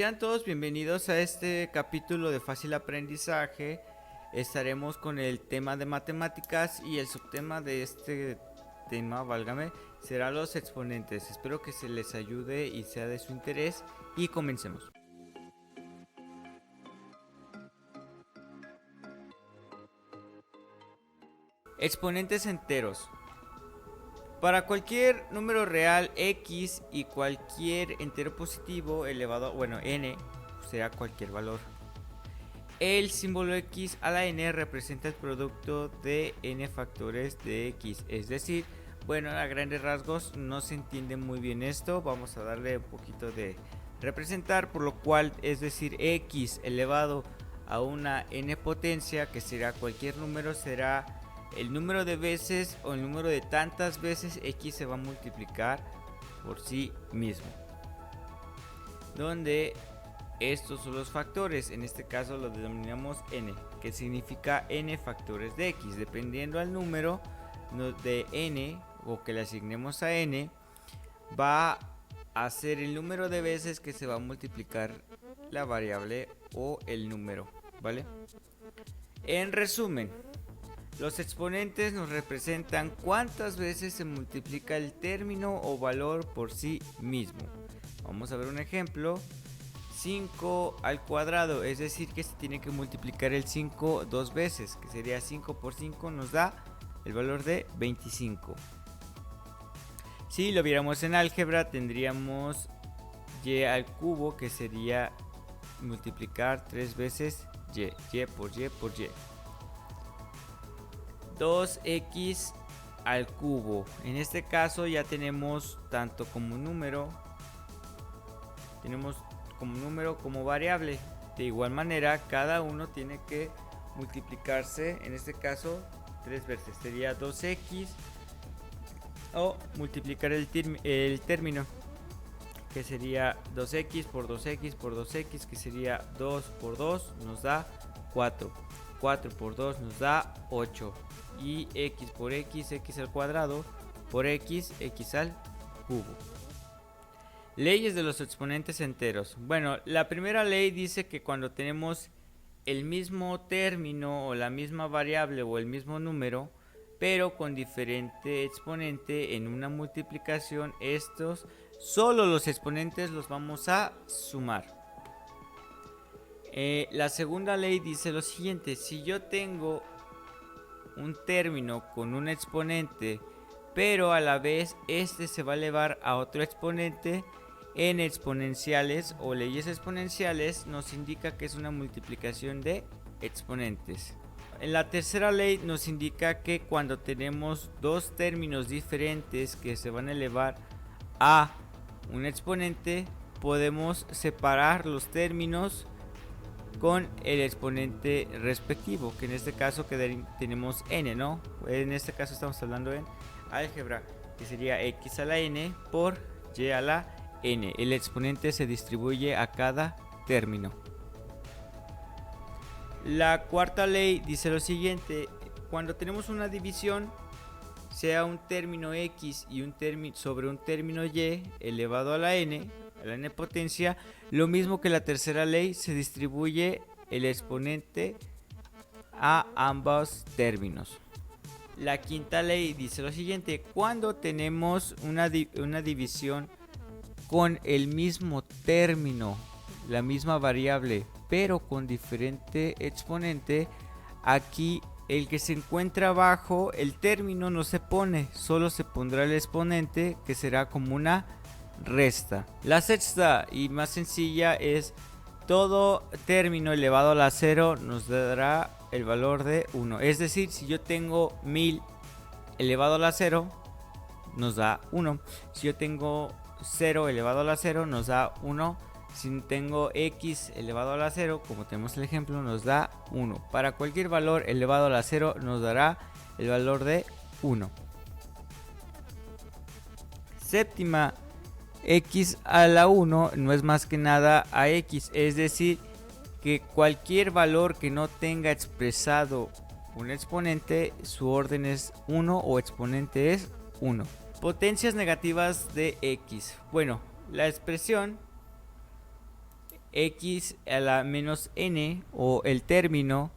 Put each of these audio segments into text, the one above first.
Sean todos bienvenidos a este capítulo de fácil aprendizaje. Estaremos con el tema de matemáticas y el subtema de este tema, válgame, será los exponentes. Espero que se les ayude y sea de su interés y comencemos. Exponentes enteros. Para cualquier número real x y cualquier entero positivo elevado, n, sea cualquier valor. El símbolo x a la n representa el producto de n factores de x, es decir, a grandes rasgos no se entiende muy bien esto, vamos a darle un poquito de representar, por lo cual es decir, x elevado a una n potencia, que será cualquier número, será el número de veces o el número de tantas veces x se va a multiplicar por sí mismo, donde estos son los factores. En este caso lo denominamos n, que significa n factores de x. Dependiendo al número de n o que le asignemos a n, va a ser el número de veces que se va a multiplicar la variable o el número, ¿vale? En resumen, los exponentes nos representan cuántas veces se multiplica el término o valor por sí mismo. Vamos a ver un ejemplo. 5 al cuadrado, es decir que se tiene que multiplicar el 5 dos veces, que sería 5 por 5 nos da el valor de 25. Si lo viéramos en álgebra, tendríamos y al cubo, que sería multiplicar 3 veces y por y por y. 2x al cubo, en este caso ya tenemos tanto como número, como variable. De igual manera, cada uno tiene que multiplicarse, en este caso 3 veces, sería 2x, o multiplicar el término, que sería 2x por 2x por 2x, que sería 2 por 2 nos da 4, 4 por 2 nos da 8, y x por x, x al cuadrado, por x, x al cubo. Leyes de los exponentes enteros. La primera ley dice que cuando tenemos el mismo término o la misma variable o el mismo número, pero con diferente exponente en una multiplicación, solo los exponentes los vamos a sumar. La segunda ley dice lo siguiente: si yo tengo un término con un exponente, pero a la vez este se va a elevar a otro exponente, en exponenciales o leyes exponenciales nos indica que es una multiplicación de exponentes. En la tercera ley nos indica que cuando tenemos dos términos diferentes que se van a elevar a un exponente, podemos separar los términos con el exponente respectivo, que en este caso tenemos n, ¿no? En este caso estamos hablando en álgebra, que sería x a la n por y a la n. El exponente se distribuye a cada término. La cuarta ley dice lo siguiente: cuando tenemos una división, sea un término x y un término sobre un término y elevado a la n potencia, lo mismo que la tercera ley, se distribuye el exponente a ambos términos. La quinta ley dice lo siguiente: cuando tenemos una división con el mismo término, la misma variable, pero con diferente exponente, aquí el que se encuentra abajo, el término no se pone, solo se pondrá el exponente, que será como una resta. La sexta y más sencilla es: todo término elevado a la 0 nos dará el valor de 1. Es decir, si yo tengo 1000 elevado a la 0, nos da 1. Si yo tengo 0 elevado a la 0, nos da 1. Si tengo x elevado a la 0, como tenemos el ejemplo, nos da 1. Para cualquier valor elevado a la 0 nos dará el valor de 1. Séptima, x a la 1 no es más que nada a x, es decir, que cualquier valor que no tenga expresado un exponente, su orden es 1 o exponente es 1. Potencias negativas de x. La expresión x a la menos n, o el término,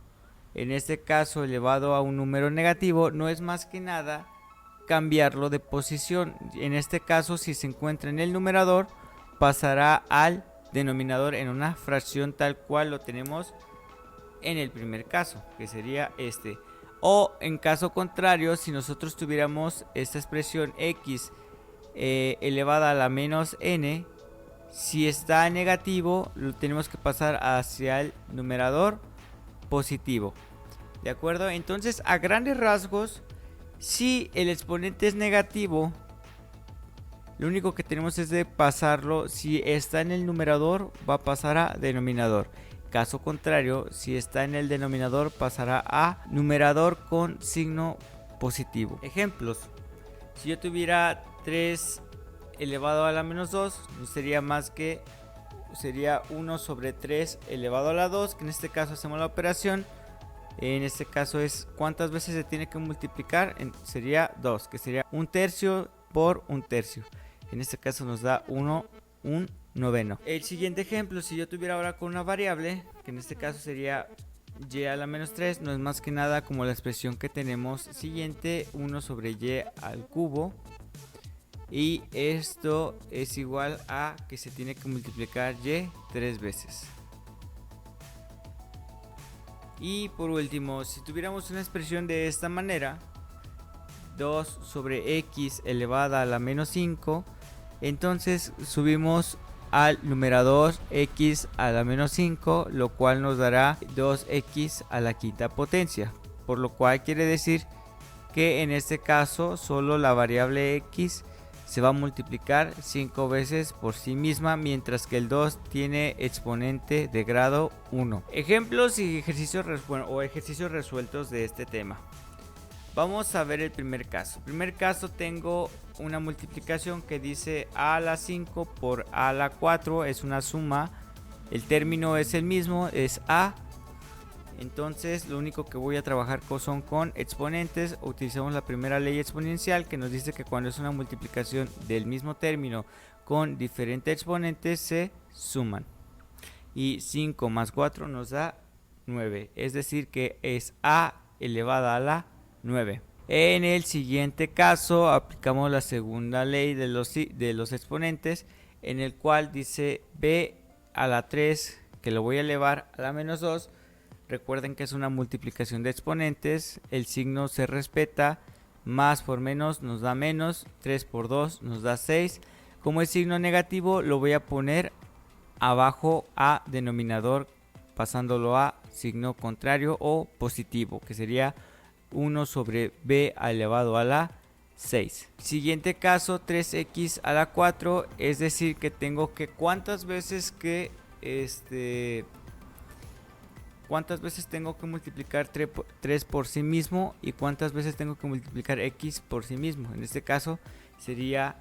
en este caso elevado a un número negativo, no es más que nada cambiarlo de posición. En este caso, si se encuentra en el numerador, pasará al denominador en una fracción tal cual lo tenemos en el primer caso, que sería este. O en caso contrario, si nosotros tuviéramos esta expresión x elevada a la menos n, si está negativo, lo tenemos que pasar hacia el numerador positivo. ¿De acuerdo? Entonces, a grandes rasgos, si el exponente es negativo, lo único que tenemos es de pasarlo. Si está en el numerador, va a pasar a denominador. Caso contrario, si está en el denominador, pasará a numerador con signo positivo. Ejemplos: si yo tuviera 3 elevado a la menos 2, no sería más que sería 1 sobre 3 elevado a la 2, que en este caso hacemos la operación. En este caso es cuántas veces se tiene que multiplicar, sería 2, que sería 1/3 por 1/3. En este caso nos da 1 noveno. El siguiente ejemplo, si yo tuviera ahora con una variable, que en este caso sería y a la menos 3, no es más que nada como la expresión que tenemos siguiente, 1 sobre y al cubo. Y esto es igual a que se tiene que multiplicar y 3 veces. Y por último, si tuviéramos una expresión de esta manera, 2 sobre x elevada a la menos 5, entonces subimos al numerador x a la menos 5, lo cual nos dará 2x a la quinta potencia, por lo cual quiere decir que en este caso solo la variable x se va a multiplicar 5 veces por sí misma, mientras que el 2 tiene exponente de grado 1. Ejemplos y ejercicios, ejercicios resueltos de este tema. Vamos a ver el primer caso. Primer caso, tengo una multiplicación que dice a a la 5 por a a la 4, es una suma. El término es el mismo, es a. Entonces lo único que voy a trabajar son con exponentes. Utilizamos la primera ley exponencial, que nos dice que cuando es una multiplicación del mismo término con diferentes exponentes se suman. Y 5 más 4 nos da 9, es decir que es a elevada a la 9. En el siguiente caso aplicamos la segunda ley de los exponentes, en el cual dice b a la 3, que lo voy a elevar a la menos 2. Recuerden que es una multiplicación de exponentes, el signo se respeta, más por menos nos da menos, 3 por 2 nos da 6. Como es signo negativo, lo voy a poner abajo a denominador, pasándolo a signo contrario o positivo, que sería 1 sobre b elevado a la 6. Siguiente caso, 3x a la 4, es decir que tengo que cuántas veces tengo que multiplicar 3 por sí mismo y cuántas veces tengo que multiplicar x por sí mismo. En este caso sería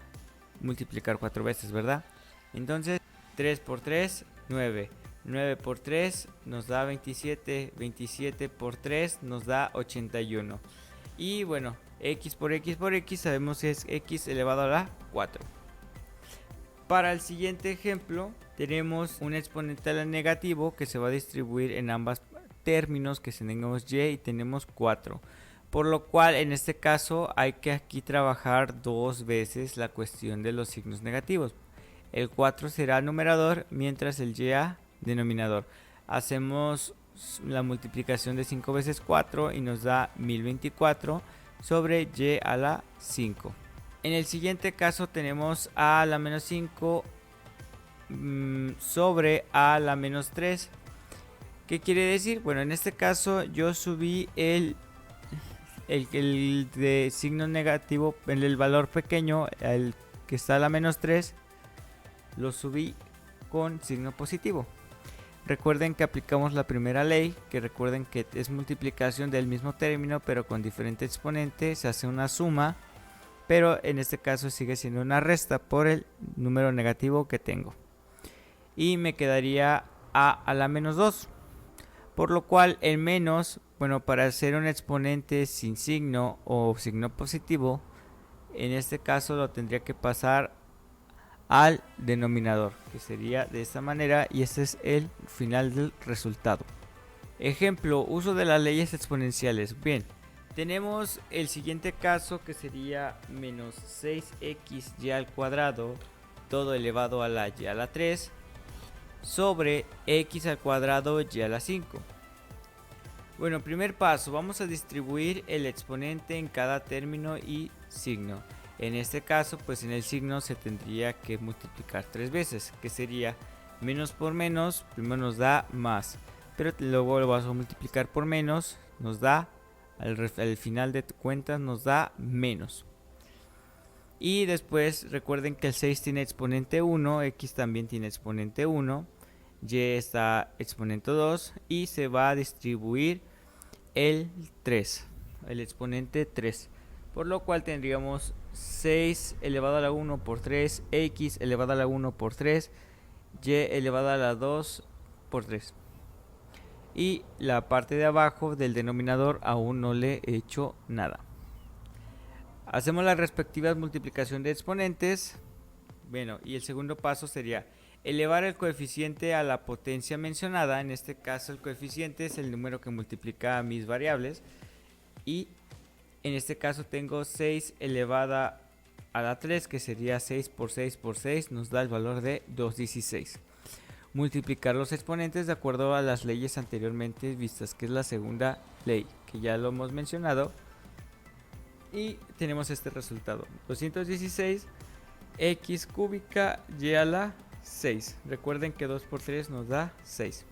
multiplicar 4 veces, ¿verdad? Entonces 3 por 3, 9. 9 por 3 nos da 27. 27 por 3 nos da 81. Y bueno, x por x por x sabemos que es x elevado a la 4. Para el siguiente ejemplo tenemos un exponencial negativo que se va a distribuir en ambos términos, que tenemos y y tenemos 4. Por lo cual en este caso hay que aquí trabajar 2 veces la cuestión de los signos negativos. El 4 será numerador, mientras el y a denominador. Hacemos la multiplicación de 5 veces 4 y nos da 1024 sobre y a la 5. En el siguiente caso tenemos a la menos 5 sobre a la menos 3. ¿Qué quiere decir? Bueno, en este caso yo subí el de signo negativo, en el valor pequeño, el que está a la menos 3, lo subí con signo positivo. Recuerden que aplicamos la primera ley, que recuerden que es multiplicación del mismo término pero con diferente exponente, se hace una suma, pero en este caso sigue siendo una resta por el número negativo que tengo. Y me quedaría a la menos 2, por lo cual el menos, bueno, para hacer un exponente sin signo o signo positivo, en este caso lo tendría que pasar al denominador, que sería de esta manera, y este es el final del resultado. Ejemplo, uso de las leyes exponenciales. Bien, tenemos el siguiente caso, que sería menos 6xy al cuadrado todo elevado a la y a la 3 sobre x al cuadrado y a la 5. Bueno, primer paso, vamos a distribuir el exponente en cada término y signo. En este caso, pues en el signo se tendría que multiplicar 3 veces, que sería menos por menos, primero nos da más, pero luego lo vas a multiplicar por menos, nos da, al final de cuentas nos da menos. Y después recuerden que el 6 tiene exponente 1, x también tiene exponente 1, y está exponente 2 y se va a distribuir el 3, el exponente 3. Por lo cual tendríamos 6 elevado a la 1 por 3, x elevado a la 1 por 3, y elevado a la 2 por 3. Y la parte de abajo del denominador aún no le he hecho nada. Hacemos las respectivas multiplicación de exponentes. Bueno, y el segundo paso sería elevar el coeficiente a la potencia mencionada. En este caso el coeficiente es el número que multiplica a mis variables. Y en este caso tengo 6 elevada a la 3, que sería 6 por 6 por 6, nos da el valor de 216. Multiplicar los exponentes de acuerdo a las leyes anteriormente vistas, que es la segunda ley, que ya lo hemos mencionado. Y tenemos este resultado, 216 x cúbica y a la 6. Recuerden que 2 por 3 nos da 6.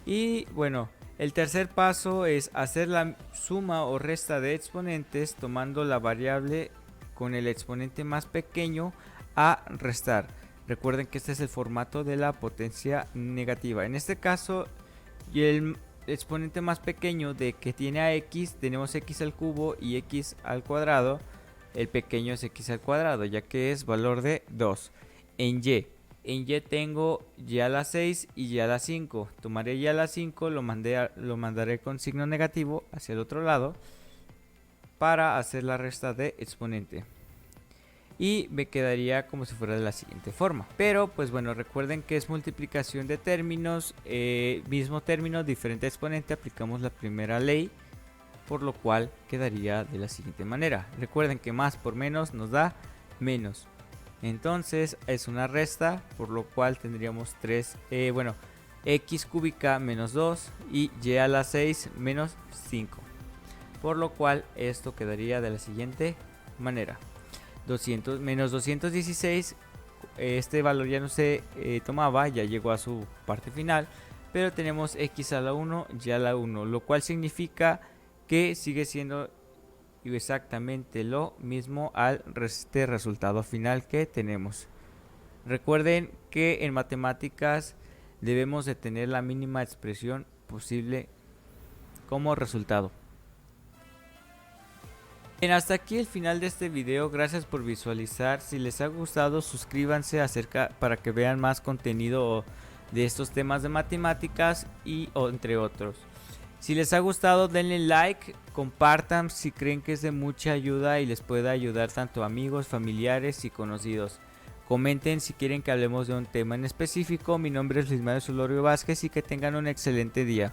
Y bueno, el tercer paso es hacer la suma o resta de exponentes tomando la variable con el exponente más pequeño a restar. Recuerden que este es el formato de la potencia negativa. En este caso, y el exponente más pequeño de que tiene a x, tenemos x al cubo y x al cuadrado. El pequeño es x al cuadrado, ya que es valor de 2. En y tengo y a la 6 y y a la 5. Tomaré y a la 5, lo mandaré con signo negativo hacia el otro lado para hacer la resta de exponente. Y me quedaría como si fuera de la siguiente forma. Pero pues bueno, recuerden que es multiplicación de términos, mismo término, diferente exponente, aplicamos la primera ley, por lo cual quedaría de la siguiente manera. Recuerden que más por menos nos da menos. Entonces es una resta, por lo cual tendríamos x cúbica menos 2 y y a la 6 menos 5. Por lo cual esto quedaría de la siguiente manera. Menos 216, este valor ya no se tomaba, ya llegó a su parte final, pero tenemos x a la 1 y a la 1, lo cual significa que sigue siendo exactamente lo mismo al este resultado final que tenemos. Recuerden que en matemáticas debemos de tener la mínima expresión posible como resultado. Bien, hasta aquí el final de este video. Gracias por visualizar. Si les ha gustado, suscríbanse para que vean más contenido de estos temas de matemáticas y entre otros. Si les ha gustado, denle like, compartan si creen que es de mucha ayuda y les puede ayudar tanto a amigos, familiares y conocidos. Comenten si quieren que hablemos de un tema en específico. Mi nombre es Luis Mario Solorio Vázquez y que tengan un excelente día.